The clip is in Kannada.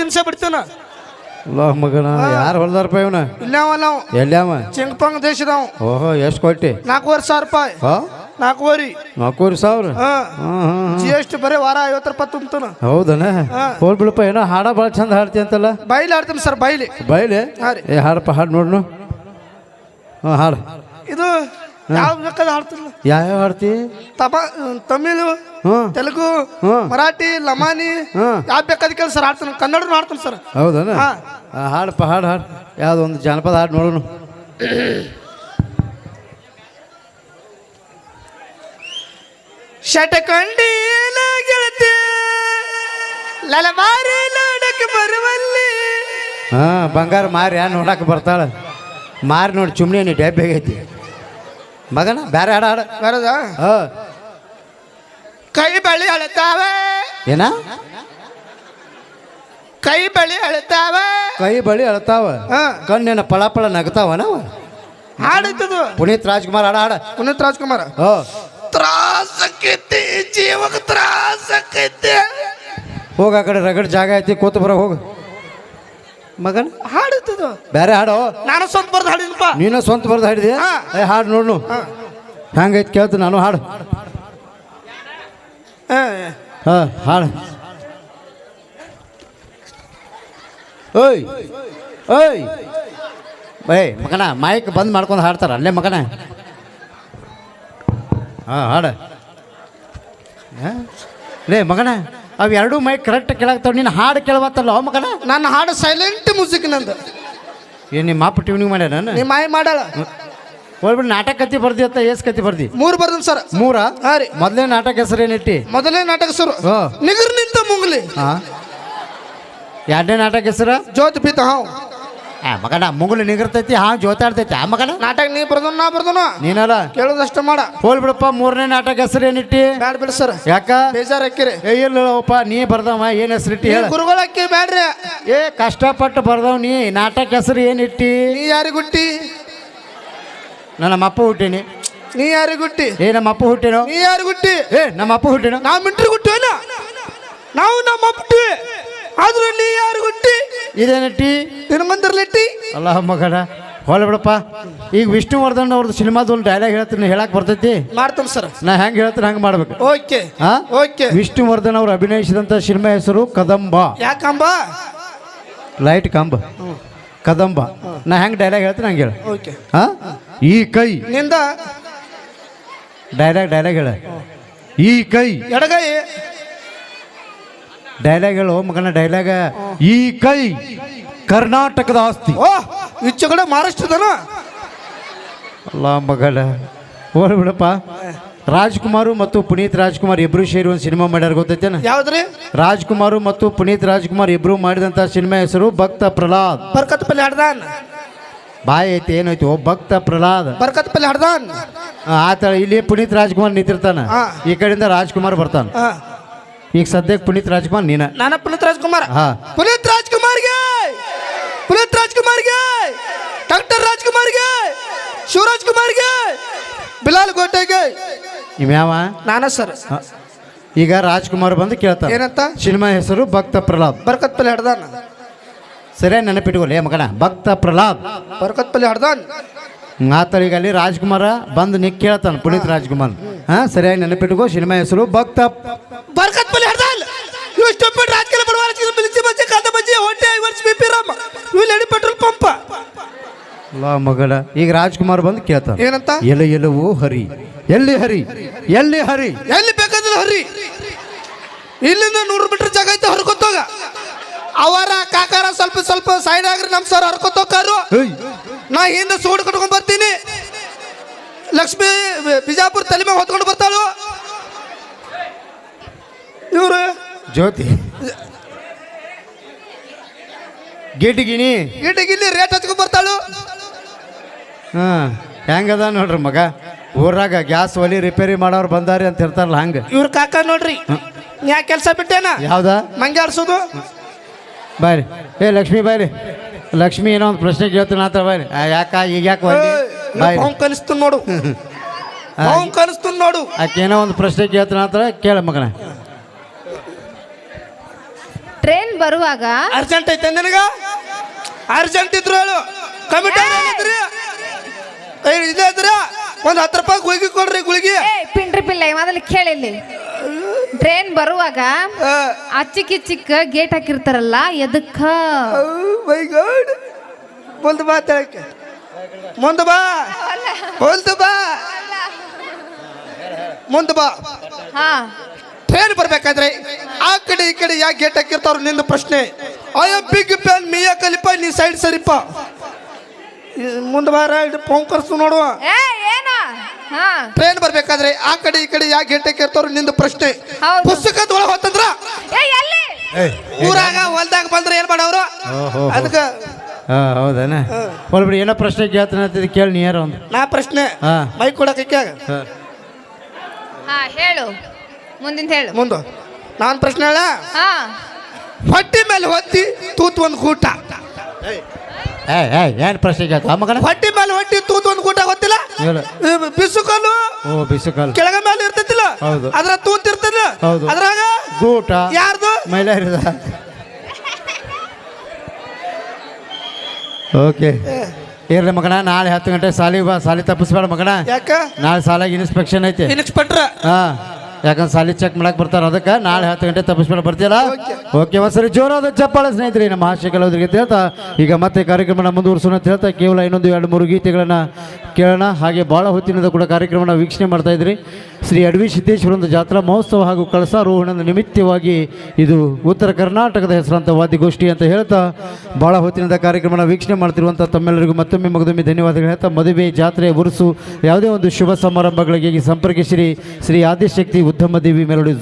ತಿನ್ಸೇ ಬಿಡ್ತೀನ ಅಲ್ಲ ಮಗನ ಯಾರು ಹೊಲ್ದಾರಪ್ಪ ಇವನ ಇಲ್ಲವ ನಾವು ಎಲ್ಲಿಯಾವ ಚಿಂಗ್ಪಂಗ್ ದೇಶದವ್ ಓಹೋ ಎಷ್ಟು ಕೊಟ್ಟಿ 4,500 ರೂಪಾಯಿ 4,500 GST ಬರೀ ವಾರ 50 ರೂಪಾಯಿ ತುಂಬ್ತಾನ ಹೌದನ ಹೋಲ್ ಬಿಡಪ್ಪ ಏನೋ ಹಾಡ ಭಾಳ ಚಂದ ಹಾಡ್ತಿ ಅಂತಲ್ಲ ಬೈಲಿ ಆಡ್ತೀನಿ ಸರ್ ಬೈಲಿ ಏ ಹಾಡಪ್ಪ ಹಾಡು ನೋಡ್ನು ಹಾಡು ಇದು ಯಾವ ಬೇಕಾದ ಹಾಡ್ತಿಲ್ಲ ಯಾವ ಹಾಡ್ತಿ ತಮಿಳು ತೆಲುಗು ಮರಾಠಿ ಲಮಾನಿ ಯಾವ ಬೇಕಾದ ಕೇಳಿ ಸರ್ ಹಾಡ್ತಾನೆ ಕನ್ನಡ ಹಾಡ್ತಾನೆ ಸರ್ ಹೌದನ ಹಾಡಪ್ಪ ಹಾಡು ಯಾವ್ದು ಒಂದು ಜಾನಪದ ಹಾಡು ನೋಡೋಣ ಶಟಕಂಡೀಲ ಗೆಳತಿ ಲಲಮಾರಿ ನೋಡಕ್ಕೆ ಬರುವಲ್ಲಿ ಬಂಗಾರ ಮಾರಿ ನೋಡಕ್ಕೆ ಬರ್ತಾಳ ಮಾರಿ ನೋಡಿ ಚುಮ್ನಿ ನೀ ಡೆಬ್ಬೆಗೈತಿ ಮಗನ ಬೇರೆ ಹಾಡ ಬರದ ಕೈ ಬಳಿ ಅಳ್ತಾವೆ ಏನ ಕೈ ಬಳಿ ಅಳ್ತಾವೆ ಕೈ ಬಳಿ ಅಳ್ತಾವ ಕಣ್ಣಿನ ಪಳ ಪಳ ನಗ್ತಾವನ ಹಾಡಿದ್ದು ಪುನೀತ್ ರಾಜ್ಕುಮಾರ್ ಹಾಡ ಪುನೀತ್ ರಾಜ್ಕುಮಾರ್ ತ್ರಾಸಕ್ಕೈತಿ ಜೀವಕ್ಕೆ ತ್ರಾಸಕ್ಕೈತಿ ಹೋಗ ಆ ಕಡೆ ರಗಡ್ ಜಾಗ ಐತಿ ಕೂತು ಬರ ಹೋಗ ಮಗನ ಹಾಡಿದ್ದು ಬೇರೆ ಹಾಡು ನಾನು ಸ್ವಂತ ಬರ್ದು ಹಾಡಿನಪ್ಪ ನೀನು ಸ್ವಂತ ಬರ್ದು ಹಾಡಿದೆ ಹಾಡು ನೋಡು ಹೆಂಗೈತಿ ಕೇಳ್ತು ನಾನು ಹಾಡು ಹಾಡು ಓಯ್ ಓಯ್ ಬೈ ಮಗನ ಮೈಕ್ ಬಂದ್ ಮಾಡ್ಕೊಂಡು ಹಾಡ್ತಾರ ಅಲ್ಲೇ ಮಗನ ಹಾಡ ಲೇ ಮಗನ ಅವು ಎರಡೂ ಮೈಕ್ ಕರೆಕ್ಟ್ ಕೇಳಾಗ್ತಾವ ನೀನು ಹಾಡು ಕೇಳವತ್ತಲ್ಲ ಮಗನ ನನ್ನ ಹಾಡು ಸೈಲೆಂಟ್ ಮ್ಯೂಸಿಕ್ ನಂದು ಏನು ನಿಮ್ಮ ಅಪ್ಪ ಟ್ಯೂನಿಂಗ್ ಮಾಡ್ಯ ನಾನು ನಿಮ್ಮ ಮಾಯಿ ಮಾಡಲ್ಲ ಹೋಗ್ಬಿಟ್ಟು ನಾಟಕ ಕತ್ತಿ ಬರ್ದಿ ಅಂತ ಏಸ್ ಕತ್ತಿ ಬರ್ದಿ 3 ಬರ್ದನ್ ಸರ್ 3 ಹಾಂ ರೀ ಮೊದಲೇ ನಾಟಕ ಹೆಸರು ಏನಿಟ್ಟಿ ಮೊದಲೇ ನಾಟಕ ಹೆಸರು ನಿಗರ್ ನಿಂತ ಮುಂಗ್ಲಿ ಎರಡನೇ ನಾಟಕ ಹೆಸರು ಜ್ಯೋತಿ ಪೀತ ಹಾವು ಮಗನ ಮುಂಗುಲಿ ನಿಗಿರ್ತೈತಿ ಜೋತಾಡ್ತೈತಿ ಮಗನ ನಾಟಕ ನೀ ಬರ್ದನ್ ನಾ ಬರ್ದನು ನೀನಲ್ಲ ಕೇಳೋದಷ್ಟ ಮಾಡ ಹೋಲ್ ಬಿಡಪ್ಪ 3ನೇ ನಾಟಕ ಹೆಸರು ಏನಿಟ್ಟಿ ಬ್ಯಾಡ ಬಿಡ ಸರ್ ಯಾಕ ಬೇಜಾರ್ ಹಾಕಿರಿ ಇಲ್ಲಪ್ಪ ನೀ ಬರ್ದವ ಏನ್ ಹೆಸರಿಟ್ಟಿ ಹೇಳ ಗುರುಗಳ ಹಾಕಿ ಬ್ಯಾಡ್ರಿ ಕಷ್ಟಪಟ್ಟು ಬರ್ದವ್ ನೀ ನಾಟಕ ಹೆಸರು ಏನಿಟ್ಟಿ ನೀ ಯಾರಿಗುಟ್ಟಿ ನಮ್ಮ ಅಪ್ಪ ಹುಟ್ಟೀನಿ ನೀ ಯಾರಿಗುಟ್ಟಿ ನಮ್ಮ ಅಪ್ಪ ಹುಟ್ಟೇನೋ ನೀ ಯಾರಿಗುಟ್ಟಿ ನಮ್ಮ ಅಪ್ಪ ಹುಟ್ಟೇನೋ ನಾವು ಮಿಂಟ್ರಿ ಗುಟ್ಟಿವೇನ ನಾವು ನಮ್ಮ ಅಪ್ಪಿ ಆದ್ರೂ ನೀ ಯಾರಿಗುಟ್ಟಿ ಇದೇನಟ್ಟಿ ತಿರುಮಂದಿರ್ಲಿಟ್ಟಿ ಅಲ್ಲ ಮಗನ ಹೊಲ ಬಿಡಪ್ಪ ಈಗ ವಿಷ್ಣುವರ್ಧನ್ ಅವ್ರದ್ದು ಸಿನಿಮಾದ ಒಂದು ಡೈಲಾಗ್ ಹೇಳ್ತೀನಿ ಹೇಳಕ್ ಬರ್ತೈತಿ ಮಾಡ್ತಾನೆ ಸರ್ ನಾ ಹೆಂಗೆ ಹೇಳ್ತೀನಿ ಹಂಗೆ ಮಾಡ್ಬೇಕು ಓಕೆ ಓಕೆ ವಿಷ್ಣುವರ್ಧನ್ ಅವರು ಅಭಿನಯಿಸಿದಂತ ಸಿನಿಮಾ ಹೆಸರು ಕದಂಬ ಯಾಕಂಬ ಲೈಟ್ ಕಂಬ ಕದಂಬ ನಾ ಹೆಂಗೆ ಡೈಲಾಗ್ ಹೇಳ್ತೀನಿ ಹಂಗೆ ಹೇಳ ಓಕೆ ಈ ಕೈ ನಿಂದ ಡೈಲಾಗ್ ಹೇಳ ಈ ಕೈ ಎಡಗೈ ಡೈಲಾಗ್ ಹೇಳು ಮಗನ ಡೈಲಾಗ ಈ ಕೈ ಕರ್ನಾಟಕದ ಆಸ್ತಿ ಈಚೆ ಕಡೆ ಮಹಾರಾಷ್ಟ್ರದನ ಅಲ್ಲ ಮಗನ ಹೋಲ್ ಬಿಡಪ್ಪ ರಾಜ್ಕುಮಾರ್ ಮತ್ತು ಪುನೀತ್ ರಾಜ್ಕುಮಾರ್ ಇಬ್ರು ಸೇರಿ ಒಂದು ಸಿನಿಮಾ ಮಾಡ್ಯಾರ ಗೊತ್ತೈತೇನ ಯಾವ್ದ್ರಿ ರಾಜ್ಕುಮಾರ್ ಮತ್ತು ಪುನೀತ್ ರಾಜ್ಕುಮಾರ್ ಇಬ್ರು ಮಾಡಿದಂತ ಸಿನಿಮಾ ಹೆಸರು ಭಕ್ತ ಪ್ರಹ್ಲಾದ್ ಬರ್ಕತ್ ಪಲ್ಲಿ ಹಡ್ದಾನ್ ಬಾಯಿ ಐತಿ ಏನೈತಿ ಭಕ್ತ ಪ್ರಹ್ಲಾದ್ ಬರ್ಕತ್ ಪಲ್ಲಿ ಹಡ್ದಾನ್ ಆತ ಇಲ್ಲಿ ಪುನೀತ್ ರಾಜ್ಕುಮಾರ್ ನಿಂತಿರ್ತಾನ ಈ ಕಡೆಯಿಂದ ರಾಜ್ಕುಮಾರ್ ಬರ್ತಾನ ಈಗ ಸದ್ಯಕ್ಕೆ ಪುನೀತ್ ರಾಜ್ಕುಮಾರ್ ನೀನ ನಾನು ಪುನೀತ್ ರಾಜ್ಕುಮಾರ್ ಪುನೀತ್ ರಾಜ್ಕುಮಾರ್ಗೆ ಪುನೀತ್ ರಾಜ್ಕುಮಾರ್ಗೆ ಡಾಕ್ಟರ್ ರಾಜ್ಕುಮಾರ್ಗೆ ಶಿವರಾಜ್ ಕುಮಾರ್ಗೆ ಬಿಲಾಲ್ ಗೋಟೆಗೆ ಇವ್ಯಾವ ನಾನ ಸರ್ ಈಗ ರಾಜ್ಕುಮಾರ್ ಬಂದು ಕೇಳ್ತಾನೆ ಏನಂತ ಸಿನಿಮಾ ಹೆಸರು ಭಕ್ತ ಪ್ರಹ್ಲಾದ್ ಬರ್ಕತ್ ಪಲ್ಲಿ ಹಡ್ದಾನ್ ಸರಿಯಾಗಿ ನೆನಪಿಟ್ಕೊಳ್ಳಿ ಮಗನ ಭಕ್ತ ಪ್ರಹ್ಲಾದ್ ಬರ್ಕತ್ ಪಲ್ಲಿ ಹಡ್ದಾನ್ ಆತ ಈಗ ಅಲ್ಲಿ ರಾಜ್ಕುಮಾರ ಬಂದು ನೀ ಕೇಳ್ತಾನೆ ಪುನೀತ್ ರಾಜ್ಕುಮಾರ್ ಸರಿಯಾಗಿ ನೆನಪಿಟ್ಕೋ ಸಿನಿಮಾ ಹೆಸರು ಭಕ್ತ ಬರ್ಕತ್ ಪಲ್ಲಿ ಹಡ್ದಾನ್ ಇವು ಸ್ಟೂಪಿಡ್ ರಾಜಕೀಯ ಬಡವಾರ ಬಿಳಿಸಿ ಬಜ್ಜಿ ಕಾದ ಬಜ್ಜಿ ಹೊಟ್ಟೆ 5 ವರ್ಷ ಬಿಪಿ ರಾಮ ಇವು ಲೇಡಿ ಪೆಟ್ರೋಲ್ ಪಂಪ್ ಮಗಳ ಈಗ ರಾಜ್ಕುಮಾರ್ ಬಂದು ಕೇಳ್ತಾನೆ ಏನಂತ ಎಲ್ಲವೂ ಹರಿ ಎಲ್ಲಿ ಹರಿ ಎಲ್ಲಿ ಹರಿ ಎಲ್ಲಿ ಬೇಕಾದ್ರೆ ಹರಿ ಇಲ್ಲಿಂದ 100 ಮೀಟರ್ ಜಾಗ ಐತೆ ಹರ್ಕೊತ್ತೋಗ ಅವರ ಕಾಕಾರ ಸ್ವಲ್ಪ ಸ್ವಲ್ಪ ಸೈಡ್ ಆಗ್ರಿ ನಮ್ ಸರ್ ಹರ್ಕೊತ್ತೋಕಾರು ನಾ ಹಿಂದೆ ಸೂಡ್ ಕಟ್ಕೊಂಡ್ ಬರ್ತೀನಿ ಲಕ್ಷ್ಮಿ ಬಿಜಾಪುರ ತಲೆಮೆ ಹೊತ್ಕೊಂಡು ಬರ್ತಾಳು ಇವ್ರು ಜ್ಯೋತಿ ಗೇಟಿಗಿನಿ ಗೇಟಿಗಿಲ್ಲಿ ರೇಟ್ ಹಚ್ಕೊಂಡ್ ಬರ್ತಾಳು ಹೆಂಗದ ನೋಡ್ರಿ ಮಗ ಊರಾಗ ಗ್ಯಾಸ್ ಒಲಿ ರಿಪೇರಿ ಮಾಡೋರು ಬಂದಾರಿ ಅಂತ ಇರ್ತಾರಲ್ಲ ಹಂಗ ಇವ್ರ ಕಾಕ ನೋಡ್ರಿ ಯಾ ಕೆಲಸ ಬಿಟ್ಟೇನ ಯಾವ್ದ ಮಂಗೆ ಆಡ್ಸೋದು ಬಾಯ್ರಿ ಲಕ್ಷ್ಮಿ ಬಾಯ್ರಿ ಲಕ್ಷ್ಮಿ ಏನೋ ಒಂದು ಪ್ರಶ್ನೆ ಕೇಳ್ತೀನಿ ಆತ ಬಾಯ್ರಿ ಯಾಕ ಈಗ ಯಾಕೆ ಕಲಿಸ್ತು ನೋಡು ಕಲಿಸ್ತು ನೋಡು ಆಕೆ ಏನೋ ಒಂದು ಪ್ರಶ್ನೆ ಕೇಳ್ತೀನಿ ಆತ ಕೇಳ ಮಗನ ಟ್ರೈನ್ ಬರುವಾಗ ಅರ್ಜೆಂಟ್ ಐತೆ ನಿನಗ ಅರ್ಜೆಂಟ್ ಇದ್ರು ಹೇಳು ಕಮಿಟಿ ಇದೇ ಇದ್ರ ಒಂದ್ 10 ರೂಪಾಯಿ ಗುಳಿಗೆ ಕೊಡ್ರಿ ಗುಳಿಗೆ ಪಿಂಡ್ರಿ ಪಿಲ್ಲ ಮೊದಲು ಕೇಳಿಲ್ಲಿ ಟ್ರೈನ್ ಬರುವಾಗ ಅಚ್ಚಿಕ್ಕ ಗೇಟ್ ಹಾಕಿರ್ತಾರಲ್ಲ ಎದಕ್ಕ ಮೈ ಗಾಡ್ ಮುಂದೆ ಬಾ ತೆಳಕ್ಕೆ ಮುಂದೆ ಬಾ ಮುಂದೆ ಬಾ ಮುಂದೆ ಬಾ ಹಾ ಟ್ರೈನ್ ಬರ್ಬೇಕಾದ್ರೆ ಆ ಕಡೆ ಈ ಕಡೆ ಯಾಕೆ ಗೇಟ್ ಹಾಕಿರ್ತಾರ ನಿಂದ ಪ್ರಶ್ನೆ ಅಯ್ಯೋ ಬಿಗ್ ಫ್ಯಾನ್ ಮಿಯಾ ಕಲಿಪ ನೀ ಸೈಡ್ ಸರಿಪ ಮುಂದೆ ಬಾರ ಪೊಂಕರ್ಸು ನೋಡುವ ಟ್ರೈನ್ ಬರ್ಬೇಕಾದ್ರೆ ಆ ಕಡೆ ಈ ಕಡೆ ಯಾಕೆ ಗೇಟ್ ಹಾಕಿರ್ತಾರ ನಿಂದ ಪ್ರಶ್ನೆ ಪುಸ್ತಕದ ಒಳಗೆ ಹೋತಂದ್ರ ಊರಾಗ ಹೊಲ್ದಾಗ ಬಂದ್ರೆ ಏನ್ ಮಾಡವ್ರು ಅದಕ್ಕ ಹೌದಾನ ಬಿಡಿ ಏನೋ ಪ್ರಶ್ನೆ ಕೇಳ್ತಾನೆ ಕೇಳಿ ನೀ ಯಾರ ಒಂದು ನಾ ಪ್ರಶ್ನೆ ಮೈ ಕೊಡಕ್ಕೆ ಹೇಳು ಮುಂದಿನ ಹೇಳು ಮುಂದೆ ನಾನು ಪ್ರಶ್ನೆ ಹೇಳ ಹೊಟ್ಟಿ ಮೇಲೆ ಹೊತ್ತಿ ತೂತ್ ಒಂದು ಗೂಟ ಏನು ಪ್ರಶ್ನೆ ಕೇಳ್ತಾ ಮಗನ ಹೊಟ್ಟಿ ಮೇಲೆ ಹೊಟ್ಟಿ ತೂತ್ ಒಂದು ಗೂಟ ಗೊತ್ತಿಲ್ಲ ಬಿಸುಕಲ್ಲು ಬಿಸುಕಲ್ಲು ಕೆಳಗ ಮೇಲೆ ಇರ್ತೈತಿಲ್ಲ ಹೌದು ಅದ್ರ ತೂತ್ ಇರ್ತದ ಹೌದು ಅದ್ರಾಗ ಗೂಟ ಯಾರ್ದು ಮಹಿಳೆಯರದ ಓಕೆ ಇರ್ಲಿ ಮಗನ ನಾಳೆ 10 ಗಂಟೆ ಸಾಲಿ ತಪ್ಪಿಸ್ಬೇಡ ಮಗನ ಯಾಕ ನಾಳೆ ಸಾಲಾಗಿ ಇನ್ಸ್ಪೆಕ್ಷನ್ ಐತಿ ಇನ್ಸ್ಪೆಕ್ಟ್ರ ಯಾಕಂದ್ರೆ ಸಾಲಿ ಚೆಕ್ ಮಾಡಕ್ ಬರ್ತಾರ ಅದಕ್ಕೆ ನಾಳೆ 10 ಗಂಟೆ ತಪ್ಪಿಸ್ಬೇಡ ಬರ್ತೀಯಲ್ಲ ಓಕೆ ಒಂದ್ಸರಿ ಜೋರಾದ ಚಪ್ಪಾಳೆ ಸ್ನೇಹಿತರೆ ನಮ್ಮ ಹಾಸ್ಯ ಕಲಾವಿದರಿಗೆ ಅಂತ ಹೇಳ್ತಾ ಈಗ ಮತ್ತೆ ಕಾರ್ಯಕ್ರಮನ ಮುಂದುವರಿಸೋಣ ಅಂತ ಹೇಳ್ತಾ ಕೇವಲ ಇನ್ನೊಂದು 2-3 ಗೀತೆಗಳನ್ನ ಕೇಳೋಣ ಹಾಗೆ ಭಾಳ ಹೊತ್ತಿನಿಂದ ಕೂಡ ಕಾರ್ಯಕ್ರಮನ ವೀಕ್ಷಣೆ ಮಾಡ್ತಾ ಇದ್ರಿ ಶ್ರೀ ಅಡವಿ ಸಿದ್ದೇಶ್ವರದ ಜಾತ್ರಾ ಮಹೋತ್ಸವ ಹಾಗೂ ಕಳಸಾರೋಹಣದ ನಿಮಿತ್ತವಾಗಿ ಇದು ಉತ್ತರ ಕರ್ನಾಟಕದ ಹೆಸರಾಂತ ವಾದ್ಯಗೋಷ್ಠಿ ಅಂತ ಹೇಳ್ತಾ ಭಾಳ ಹೊತ್ತಿನಿಂದ ಕಾರ್ಯಕ್ರಮನ ವೀಕ್ಷಣೆ ಮಾಡ್ತಿರುವಂಥ ತಮ್ಮೆಲ್ಲರಿಗೂ ಮತ್ತೊಮ್ಮೆ ಮಗದೊಮ್ಮೆ ಧನ್ಯವಾದಗಳು ಹೇಳ್ತಾ ಮದುವೆ ಜಾತ್ರೆ ಉರುಸು ಯಾವುದೇ ಒಂದು ಶುಭ ಸಮಾರಂಭಗಳಿಗೆ ಸಂಪರ್ಕಿಸಿರಿ ಶ್ರೀ ಆದಿಶಕ್ತಿ ಉದ್ದಮ ದೇವಿ ಮೆಲೋಡಿ